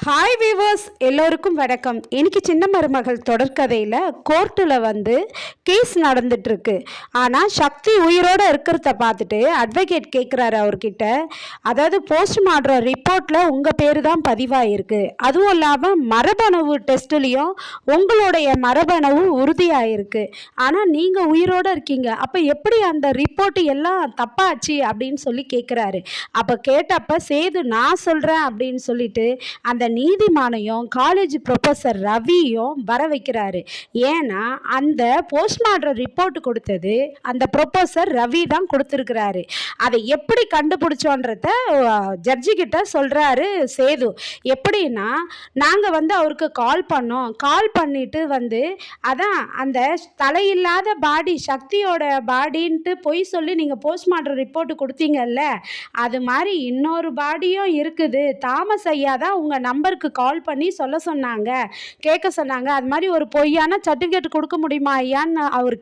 Hi viewers, எல்லோருக்கும் வணக்கம். இன்னைக்கு சின்ன மருமகள் தொடர்கதையில் கோர்ட்டில் கேஸ் நடந்துட்டுருக்கு. ஆனால் சக்தி உயிரோடு இருக்கிறத பார்த்துட்டு அட்வொகேட் கேட்குறாரு அவர்கிட்ட. அதாவது போஸ்ட்மார்ட்டம் ரிப்போர்ட்டில் உங்கள் பேர் தான் பதிவாயிருக்கு, அதுவும் இல்லாமல் மரபணுவு டெஸ்ட்லேயும் உங்களுடைய மரபணுவு உறுதியாயிருக்கு. ஆனால் நீங்கள் உயிரோடு இருக்கீங்க, அப்போ எப்படி அந்த ரிப்போர்ட்டு எல்லாம் தப்பாச்சு அப்படின்னு சொல்லி கேட்குறாரு. அப்போ கேட்டப்ப சேது நான் சொல்கிறேன் அப்படின்னு சொல்லிட்டு அந்த நீதிமானையும் காலேஜ் ப்ரொஃபஸர் ரவியும் வர வைக்கிறாரு. ஏன்னா அந்த போஸ்ட்மார்ட்டம் ரிப்போர்ட் கொடுத்தது அந்த ப்ரொஃபஸர் ரவி தான் கொடுத்துருக்கிறாரு. அதை எப்படி கண்டுபிடிச்சோன்றத ஜட்ஜி கிட்ட சொல்கிறாரு சேது. எப்படின்னா, நாங்கள் அவருக்கு கால் பண்ணோம், கால் பண்ணிட்டு அதான் அந்த தலையில்லாத பாடி சக்தியோட பாடின்ட்டு பொய் சொல்லி நீங்கள் போஸ்ட்மார்ட்டம் ரிப்போர்ட் கொடுத்தீங்கல்ல, அது மாதிரி இன்னொரு பாடியும் இருக்குது. தாமஸ் ஐயா தான் உங்கள் நம்பருக்கு கால் பண்ணி சொல்ல சொன்னாங்க, கேட்க சொன்னாங்க. அது மாதிரி ஒரு பொய்யான சர்டிஃபிகேட் கொடுக்க முடியுமா ஐயான்னு அவர்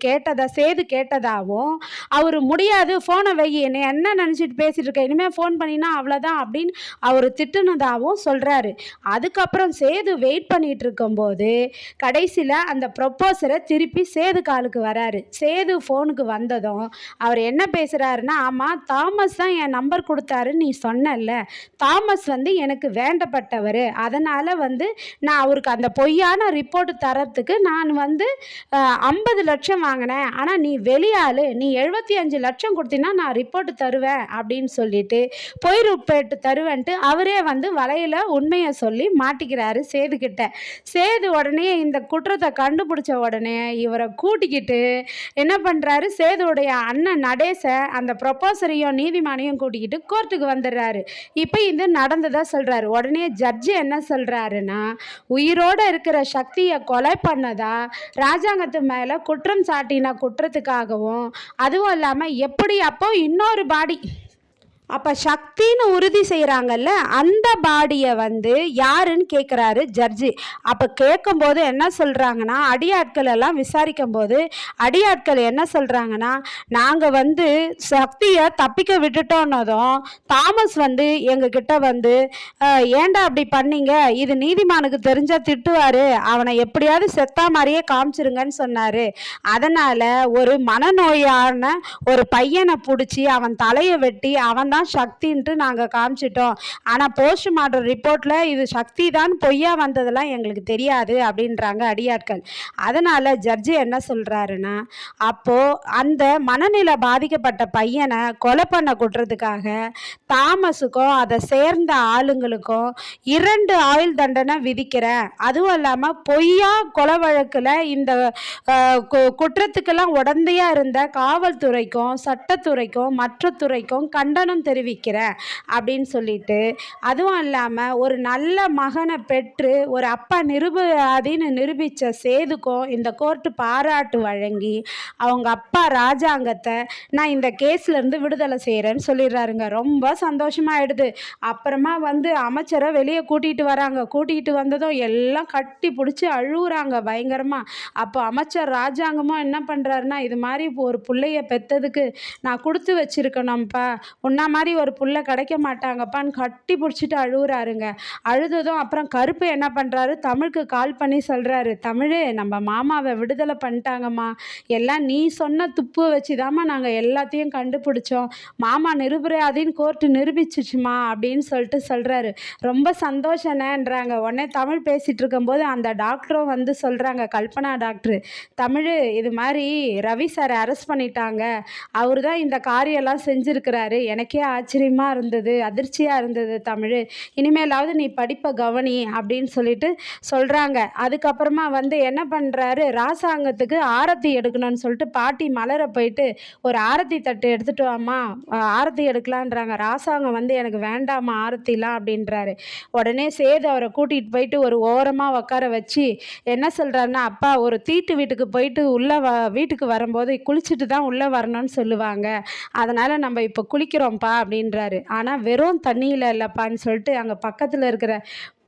சேது கேட்டதாகவும், அவர் முடியாது, ஃபோனை வை, என்ன நினச்சிட்டு பேசிட்டு இருக்க, இனிமேல் ஃபோன் பண்ணினா அவ்வளோதான் அப்படின்னு அவர் திட்டுனதாகவும் சொல்கிறாரு. அதுக்கப்புறம் சேது வெயிட் பண்ணிட்டு இருக்கும்போது கடைசியில் அந்த ப்ரொப்போசரை திருப்பி சேது காலுக்கு வராரு. சேது ஃபோனுக்கு வந்ததும் அவர் என்ன பேசுகிறாருன்னா, ஆமாம் தாமஸ் தான் என் நம்பர் கொடுத்தாருன்னு நீ சொன்னல, தாமஸ் எனக்கு வேண்டப்பட்டவர், அதனால் நான் அவருக்கு அந்த பொய்யான ரிப்போர்ட் தரத்துக்கு நான் 50 லட்சம் வாங்கினேன், ஆனால் நீ வெளியாள், நீ 75 லட்சம் கொடுத்தீங்கன்னா நான் ரிப்போர்ட் தருவேன் அப்படின்னு சொல்லிட்டு பொய் ரிப்போர்ட் தருவேன்ட்டு அவரே வலையில் உண்மையை சொல்லி மாட்டிக்கிறாரு சேதுக்கிட்ட. சேது உடனே இந்த குற்றத்தை கண்டுபிடிச்ச உடனே இவரை கூட்டிக்கிட்டு என்ன பண்ணுறாரு, சேதுடைய அண்ணன் நடேசை அந்த ப்ரொபோசரையும் நீதிமானையும் கூட்டிக்கிட்டு கோர்ட்டுக்கு வந்துடுறாரு. இப்போ இது நடந்ததாக சொல்கிறாரு. உடனே ஜட்ஜி என்ன சொல்கிறாருன்னா, உயிரோடு இருக்கிற சக்தியை கொலை பண்ணதா ராஜாங்கத்து மேலே குற்றம் சாட்டின குற்றத்துக்காகவும், அதுவும் இல்லாமல் எப்படி அப்போ இன்னொரு பாடி, அப்போ சக்தின்னு உறுதி செய்கிறாங்கல்ல, அந்த பாடியை யாருன்னு கேட்குறாரு ஜட்ஜி. அப்போ கேட்கும்போது என்ன சொல்கிறாங்கன்னா, அடியாட்கள் எல்லாம் விசாரிக்கும் போது அடியாட்கள் என்ன சொல்கிறாங்கன்னா, நாங்கள் சக்தியை தப்பிக்க விட்டுட்டோன்னதும் தாமஸ் எங்ககிட்ட ஏன்டா அப்படி பண்ணீங்க, இது நீதிமானுக்கு தெரிஞ்சால் திட்டுவார், அவனை எப்படியாவது செத்தா மாதிரியே காமிச்சிருங்கன்னு சொன்னார். அதனால் ஒரு மனநோயான ஒரு பையனை பிடிச்சி அவன் தலையை வெட்டி அவன் தான் சக்தின்ட்டு நாங்கள் காமிச்சிட்டோம். ஆனால் போஸ்ட்மார்ட்டம் ரிப்போர்ட்டில் இது சக்தி தான் பொய்யா வந்ததெல்லாம் எங்களுக்கு தெரியாது அப்படின்றாங்க அடியாட்கள். அதனால் ஜட்ஜி என்ன சொல்கிறாருன்னா, அப்போது அந்த மனநிலை பாதிக்கப்பட்ட பையனை கொலை பண்ண குற்றத்துக்காக தாமஸுக்கும் அதை சேர்ந்த ஆளுங்களுக்கும் 2 ஆயுள் தண்டனை விதிக்கிறேன். அதுவும் இல்லாமல் பொய்யா கொலை வழக்கில் இந்த குற்றத்துக்கெல்லாம் உடந்தையாக இருந்த காவல்துறைக்கும் சட்டத்துறைக்கும் மற்ற துறைக்கும் கண்டனம் தெரிவிக்கிறேன் அப்படின்னு சொல்லிட்டு, அதுவும் இல்லாமல் ஒரு நல்ல மகனை பெற்று ஒரு அப்பா நிரூபதின்னு நிரூபித்த சேதுக்கும் இந்த கோர்ட்டு பாராட்டு வழங்கி அவங்க அப்பா ராஜாங்கத்தை நான் இந்த கேஸ்லேருந்து விடுதலை செய்கிறேன்னு சொல்லிடுறாருங்க. ரொம்ப சந்தோஷமாயிடுது. அப்புறமா அமைச்சரை வெளியே கூட்டிகிட்டு வராங்க. கூட்டிகிட்டு வந்ததும் எல்லாம் கட்டி பிடிச்சி அழுகுறாங்க பயங்கரமாக. அப்போ அமைச்சர் ராஜாங்கமும் என்ன பண்ணுறாருன்னா, இது மாதிரி ஒரு பிள்ளைய பெற்றதுக்கு நான் கொடுத்து வச்சிருக்கணும்ப்பா, உன்ன மாதிரி ஒரு புள்ள கிடைக்க மாட்டாங்கப்பான்னு கட்டி பிடிச்சிட்டு அழுகுறாருங்க. அழுததும் அப்புறம் கருப்பு என்ன பண்ணுறாரு, தமிழுக்கு கால் பண்ணி சொல்கிறாரு, தமிழ் நம்ம மாமாவை விடுதலை பண்ணிட்டாங்கம்மா, எல்லாம் நீ சொன்ன துப்பு வச்சு தாம்மா நாங்கள் எல்லாத்தையும் கண்டுபிடிச்சோம், மாமா நிரூபராதின்னு கோர்ட்டு நிரூபிச்சிச்சுமா அப்படின்னு சொல்லிட்டு சொல்கிறாரு. ரொம்ப சந்தோஷனேன்றாங்க. உடனே தமிழ் பேசிகிட்டு இருக்கும்போது அந்த டாக்டரும் சொல்கிறாங்க, கல்பனா டாக்டர், தமிழ் இது மாதிரி ரவி சாரை அரெஸ்ட் பண்ணிட்டாங்க, அவர் தான் இந்த காரியெல்லாம் செஞ்சுருக்கிறாரு, எனக்கே ஆச்சரியமாக இருந்தது, அதிர்ச்சியாக இருந்தது தமிழ், இனிமேலாவது நீ படிப்பை கவனி அப்படின்னு சொல்லிட்டு சொல்கிறாங்க. அதுக்கப்புறமா என்ன பண்ணுறாரு, ராசாங்கத்துக்கு ஆரத்தி எடுக்கணும்னு சொல்லிட்டு பாட்டி மலரை போயிட்டு ஒரு ஆரத்தி தட்டு எடுத்துகிட்டு வாமா, ஆரத்தி எடுக்கலான்றாங்க. ராசாங்கம் எனக்கு வேண்டாமா ஆரத்திலாம் அப்படின்றாரு. உடனே சேது அவரை கூட்டிகிட்டு போயிட்டு ஒரு ஓரமாக உட்கார வச்சு என்ன சொல்கிறாருன்னா, அப்பா ஒரு தீட்டு வீட்டுக்கு போயிட்டு உள்ளே வீட்டுக்கு வரும்போது குளிச்சுட்டு தான் உள்ளே வரணும்னு சொல்லுவாங்க, அதனால் நம்ம இப்போ குளிக்கிறோம்ப்பா அப்படின்றாரு. ஆனால் வெறும் தண்ணியில் இல்லைப்பான்னு சொல்லிட்டு அங்கே பக்கத்தில் இருக்கிற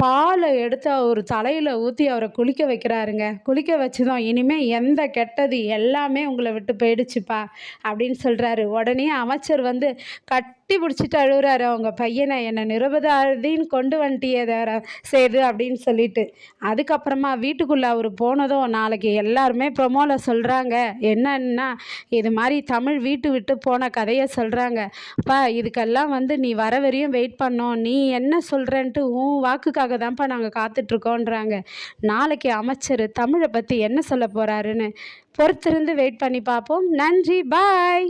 பாலை எடுத்து அவர் தலையில் ஊற்றி அவரை குளிக்க வைக்கிறாருங்க. குளிக்க வச்சதும், இனிமேல் எந்த கெட்டது எல்லாமே உங்களை விட்டு போயிடுச்சுப்பா அப்படின்னு சொல்கிறாரு. உடனே அமைச்சர் வந்து கட்டி பிடிச்சிட்டு அழுகுறாரு அவங்க பையனை, என்னை நிரபராதின்னு கொண்டு வந்துட்டியே சேது அப்படின்னு சொல்லிட்டு. அதுக்கப்புறமா வீட்டுக்குள்ளே அவர் போனதும், நாளைக்கு எல்லாருமே ப்ரொமோவில் சொல்கிறாங்க என்னன்னா, இது மாதிரி தமிழ் வீட்டு விட்டு போன கதையை சொல்கிறாங்க. அப்பா இதுக்கெல்லாம் வந்து நீ வர வரையும் வெயிட் பண்ணோம், நீ என்ன சொல்கிறேன்ட்டு உன் வாக்குக்காக தான்ப்பா நாங்கள் காத்துட்ருக்கோன்றாங்க. நாளைக்கு அமைச்சர் தமிழை பற்றி என்ன சொல்ல போகிறாருன்னு பொறுத்திருந்து வெயிட் பண்ணி பார்ப்போம். நன்றி, பாய்.